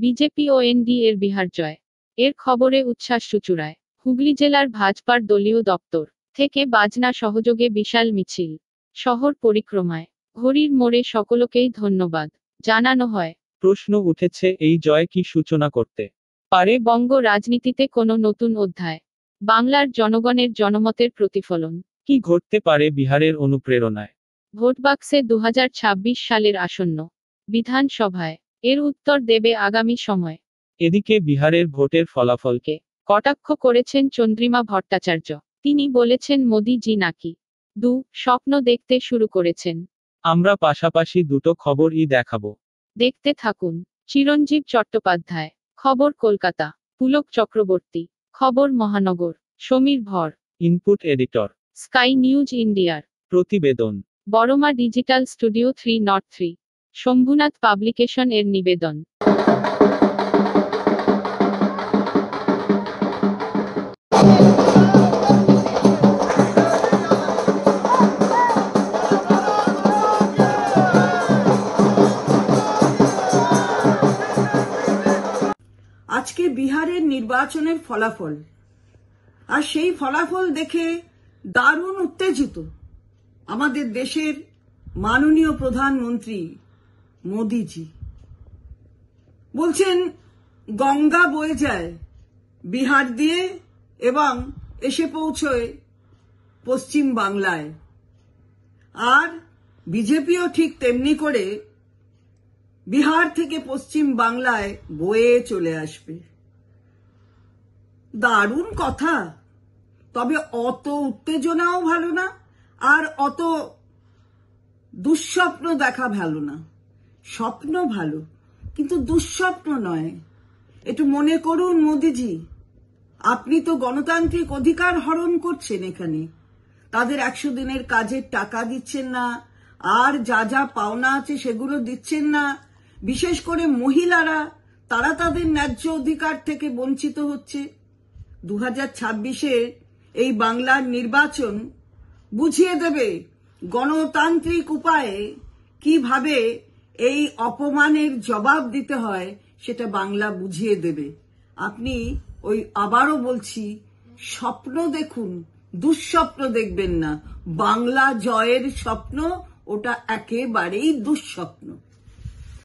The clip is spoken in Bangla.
বিজেপি ও এনডিএর বিহার জয়। এর খবরে উচ্ছ্বাস চুচুড়ায়। হুগলি জেলার ভাজপার দলীয় দপ্তর থেকে বাজনা সহযোগে বিশাল মিছিল শহর পরিক্রমায়। ঘড়ির মোড়ে সকলকেই ধন্যবাদ জানানো হয়। প্রশ্ন উঠেছে, এই জয় কি সূচনা করতে পারে বঙ্গ রাজনীতিতে কোনো নতুন অধ্যায়? বাংলার জনগণের জনমতের প্রতিফলন। কি ঘটতে পারে বিহারের অনুপ্রেরণায়? ভোটবাক্সে 2026 সালের আসন্ন বিধানসভায় এর উত্তর দেবে আগামী সময়। এদিকে বিহারের ভোটের ফলাফলকে কটাক্ষ করেছেন চন্দ্রিমা ভট্টাচার্য। তিনি বলেছেন মোদি জি নাকি স্বপ্ন দেখতে শুরু করেছেন। আমরা পাশাপাশি দুটো খবরই দেখাবো। দেখতে থাকুন। চিরঞ্জীব চট্টোপাধ্যায় খবর কলকাতা, পুলক চক্রবর্তী খবর মহানগর, সমীর ভর ইনপুট এডিটর, স্কাই নিউজ ইন্ডিয়ার প্রতিবেদন। বড়মা ডিজিটাল স্টুডিও 303, শম্ভুনাথ পাবলিকেশন এর নিবেদন। আজকে বিহারের নির্বাচনের ফলাফল, আর সেই ফলাফল দেখে দারুণ উত্তেজিত আমাদের দেশের মাননীয় প্রধানমন্ত্রী মোদিজি। বলছেন গঙ্গা বয়ে যায় বিহার দিয়ে এবং এসে পৌঁছয় পশ্চিম বাংলায়, আর বিজেপিও ঠিক তেমনি করে বিহার থেকে পশ্চিম বাংলায় বয়ে চলে আসবে। দারুণ কথা, তবে অত উত্তেজনাও ভালো না, আর অত দুঃস্বপ্ন দেখা ভালো না। স্বপ্ন ভালো, কিন্তু দুঃস্বপ্ন নয়। একটু মনে করুন মোদিজি, আপনি তো গণতান্ত্রিক অধিকার হরণ করছেন এখানে। তাদের 100 দিনের কাজের টাকা দিচ্ছেন না, আর যা যা পাওনা আছে সেগুলো দিচ্ছেন না। বিশেষ করে মহিলারা, তারা তাদের ন্যায্য অধিকার থেকে বঞ্চিত হচ্ছে। 2026-এ এই বাংলার নির্বাচন বুঝিয়ে দেবে গণতান্ত্রিক উপায়ে কিভাবে এই অপমানের জবাব দিতে হয়, সেটা বাংলা বুঝিয়ে দেবে। আপনি আবারও বলছি, স্বপ্ন দেখুন, দুঃস্বপ্ন দেখবেন না। বাংলা জয়ের স্বপ্ন ওটা একেবারেই দুঃস্বপ্ন।